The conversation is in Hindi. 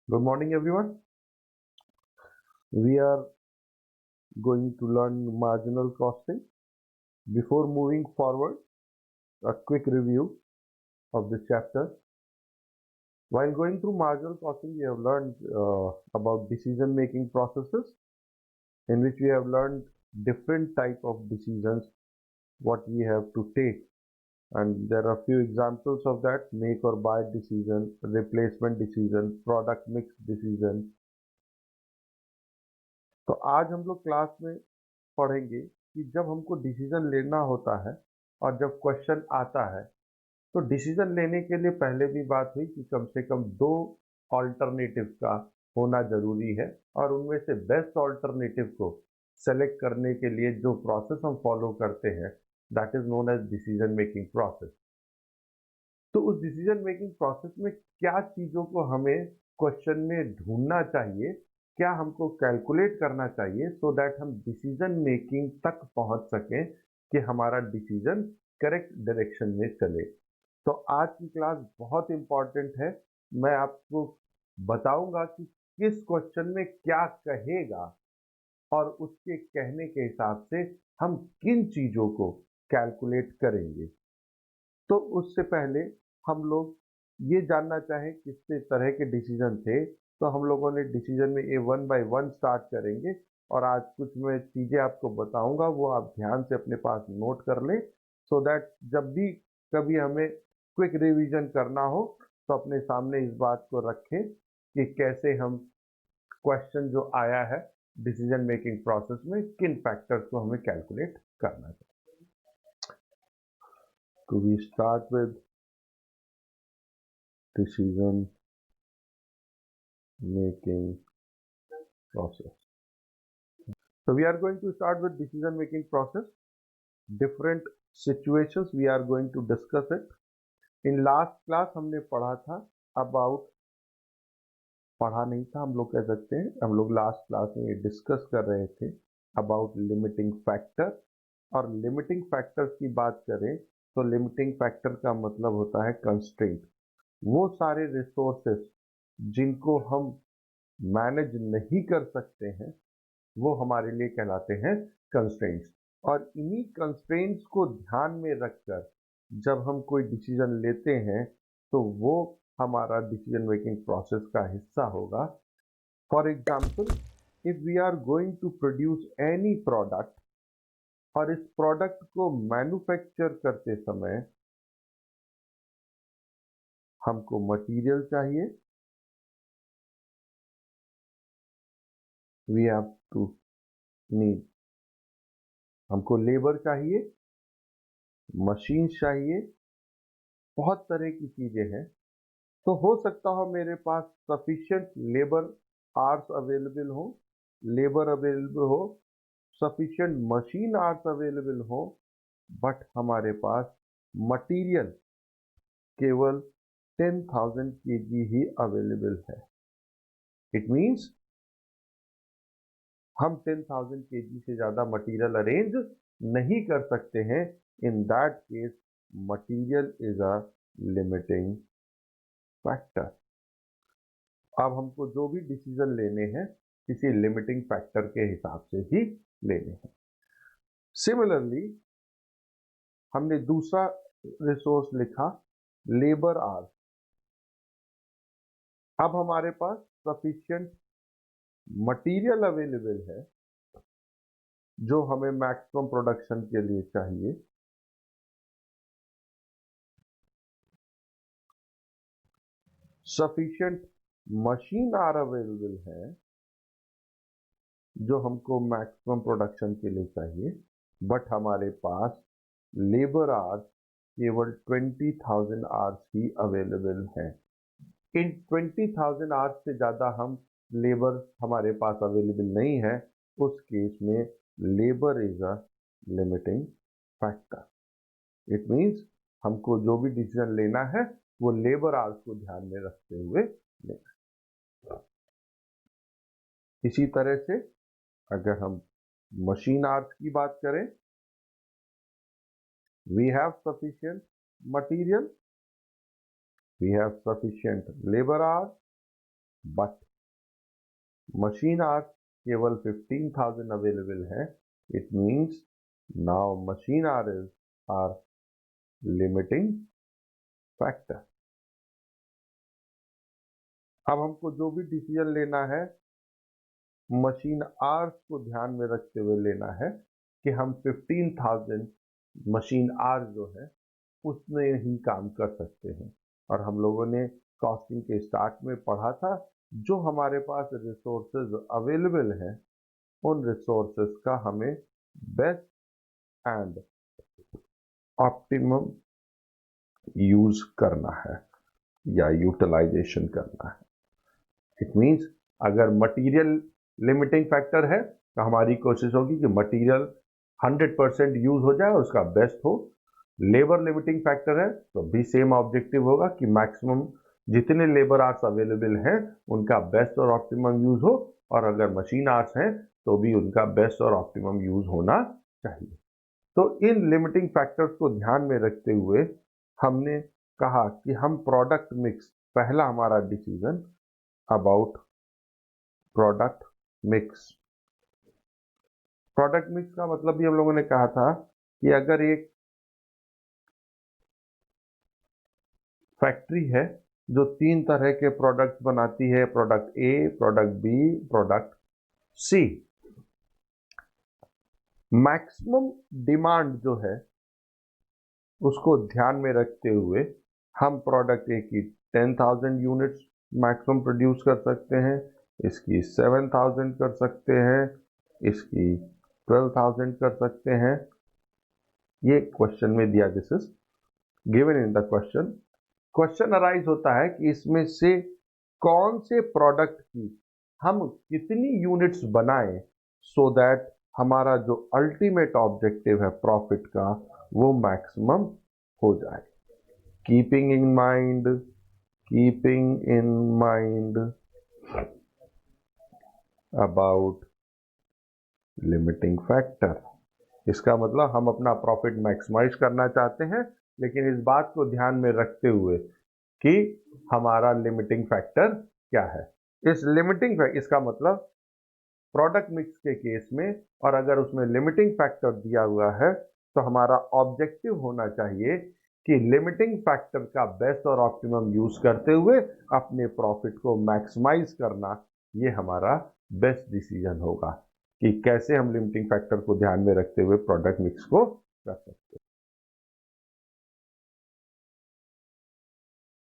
Good morning, everyone. We are going to learn marginal costing. Before moving forward, a quick review of this chapter. While going through marginal costing, we have learned about decision-making processes, in which we have learned different type of decisions, what we have to take. And there are a few examples of that: make or buy decision, replacement decision, product mix decision. तो आज हम लोग क्लास में पढ़ेंगे कि जब हमको डिसीजन लेना होता है और जब क्वेश्चन आता है तो डिसीजन लेने के लिए पहले भी बात हुई कि कम से कम दो ऑल्टरनेटिव का होना जरूरी है और उनमें से बेस्ट ऑल्टरनेटिव को सेलेक्ट करने के लिए जो प्रोसेस हम फॉलो करते हैं that is known as decision making process. तो उस डिसीजन मेकिंग प्रोसेस में क्या चीज़ों को हमें क्वेश्चन में ढूंढना चाहिए, क्या हमको कैलकुलेट करना चाहिए सो दैट हम डिसीजन मेकिंग तक पहुंच सकें कि हमारा डिसीजन करेक्ट डायरेक्शन में चले। तो आज की क्लास बहुत इंपॉर्टेंट है। मैं आपको बताऊंगा कि किस क्वेश्चन में क्या कहेगा और उसके कहने के हिसाब से हम किन चीज़ों को कैलकुलेट करेंगे। तो उससे पहले हम लोग ये जानना चाहें किस तरह के डिसीजन थे, तो हम लोगों ने डिसीजन में ये वन बाय वन स्टार्ट करेंगे और आज कुछ मैं चीज़ें आपको बताऊंगा, वो आप ध्यान से अपने पास नोट कर लें सो दैट जब भी कभी हमें क्विक रिवीजन करना हो तो अपने सामने इस बात को रखें कि कैसे हम क्वेश्चन जो आया है डिसीजन मेकिंग प्रोसेस में किन फैक्टर्स को हमें कैलकुलेट करना चाहिए। तो we start with decision making process. So we are going to start with decision making process. Different situations we are going to discuss it. In last class हमने पढ़ा था about, पढ़ा नहीं था हम लोग कह सकते हैं, हम लोग लास्ट क्लास में डिस्कस कर रहे थे about limiting factor। और लिमिटिंग फैक्टर्स की बात करें तो लिमिटिंग फैक्टर का मतलब होता है कंस्ट्रेंट। वो सारे रिसोर्सेस जिनको हम मैनेज नहीं कर सकते हैं वो हमारे लिए कहलाते हैं कंस्ट्रेंट्स। और इन्हीं कंस्ट्रेंट्स को ध्यान में रखकर जब हम कोई डिसीजन लेते हैं तो वो हमारा डिसीजन मेकिंग प्रोसेस का हिस्सा होगा। For example, if we are going to produce any product और इस प्रोडक्ट को मैन्युफैक्चर करते समय हमको मटेरियल चाहिए, वी हैव टू नीड, हमको लेबर चाहिए, मशीन चाहिए, बहुत तरह की चीजें हैं। तो हो सकता हो मेरे पास सफिशिएंट लेबर आवर्स अवेलेबल हो, लेबर अवेलेबल हो, सफिशिएंट मशीन आवर्स अवेलेबल हो, बट हमारे पास मटेरियल केवल 10,000 kg ही अवेलेबल है। इट मीन्स हम 10,000 kg से ज्यादा मटेरियल अरेंज नहीं कर सकते हैं। In that case material is a limiting factor. अब हमको जो भी डिसीजन लेने हैं किसी लिमिटिंग फैक्टर के हिसाब से ही लेने हैं। सिमिलरली हमने दूसरा रिसोर्स लिखा लेबर आवर्स। अब हमारे पास सफिशिएंट मटेरियल अवेलेबल है जो हमें मैक्सिमम प्रोडक्शन के लिए चाहिए। सफिशिएंट मशीन आर अवेलेबल है जो हमको मैक्सिमम प्रोडक्शन के लिए चाहिए, बट हमारे पास लेबर आवर्स केवल 20,000 आवर्स ही अवेलेबल है। इन 20,000 आवर्स से ज़्यादा हम लेबर हमारे पास अवेलेबल नहीं है। उस केस में labour is a limiting factor. It means हमको जो भी डिसीजन लेना है वो लेबर आवर्स को ध्यान में रखते हुए लेना। इसी तरह से अगर हम मशीन आवर्स की बात करें, we have sufficient material, we have sufficient labour hours, but machine hours केवल 15,000 अवेलेबल है। It means now machine hours are limiting factor. अब हमको जो भी डिसीजन लेना है मशीन आवर्स को ध्यान में रखते हुए लेना है कि हम 15,000 मशीन आवर्स जो है उसमें ही काम कर सकते हैं। और हम लोगों ने कॉस्टिंग के स्टार्ट में पढ़ा था जो हमारे पास रिसोर्सेज अवेलेबल हैं उन रिसोर्सेज का हमें बेस्ट एंड ऑप्टिमम यूज करना है या यूटिलाइजेशन करना है। इट मीन्स अगर मटेरियल लिमिटिंग फैक्टर है तो हमारी कोशिश होगी कि मटेरियल 100% यूज हो जाए और उसका बेस्ट हो। लेबर लिमिटिंग फैक्टर है तो भी सेम ऑब्जेक्टिव होगा कि मैक्सिमम जितने लेबर आवर्स अवेलेबल हैं उनका बेस्ट और ऑप्टिमम यूज हो, और अगर मशीन आवर्स हैं तो भी उनका बेस्ट और ऑप्टिमम यूज होना चाहिए। तो इन लिमिटिंग फैक्टर्स को ध्यान में रखते हुए हमने कहा कि हम प्रोडक्ट मिक्स, पहला हमारा decision about product mix. Product mix का मतलब भी हम लोगों ने कहा था कि अगर एक फैक्ट्री है जो 3 तरह के प्रोडक्ट्स बनाती है, product A, product B, product C, maximum demand जो है उसको ध्यान में रखते हुए हम प्रोडक्ट ए की 10,000 यूनिट्स मैक्सिमम प्रोड्यूस कर सकते हैं, इसकी 7,000 कर सकते हैं, इसकी 12,000 कर सकते हैं। ये क्वेश्चन में दिया, this is given in the question. Question arise होता है कि इसमें से कौन से प्रोडक्ट की हम कितनी यूनिट्स बनाएं सो दैट हमारा जो अल्टीमेट ऑब्जेक्टिव है प्रॉफिट का वो मैक्सिमम हो जाए। Keeping in mind about limiting factor. इसका मतलब हम अपना प्रॉफिट मैक्सिमाइज करना चाहते हैं, लेकिन इस बात को ध्यान में रखते हुए कि हमारा लिमिटिंग फैक्टर क्या है। इस लिमिटिंग इसका मतलब प्रोडक्ट मिक्स के केस में, और अगर उसमें लिमिटिंग फैक्टर दिया हुआ है तो हमारा ऑब्जेक्टिव होना चाहिए कि लिमिटिंग फैक्टर का बेस्ट और ऑप्टिमम यूज करते हुए अपने प्रॉफिट को मैक्सिमाइज करना, ये हमारा बेस्ट डिसीजन होगा कि कैसे हम लिमिटिंग फैक्टर को ध्यान में रखते हुए प्रोडक्ट मिक्स को कर सकते हैं।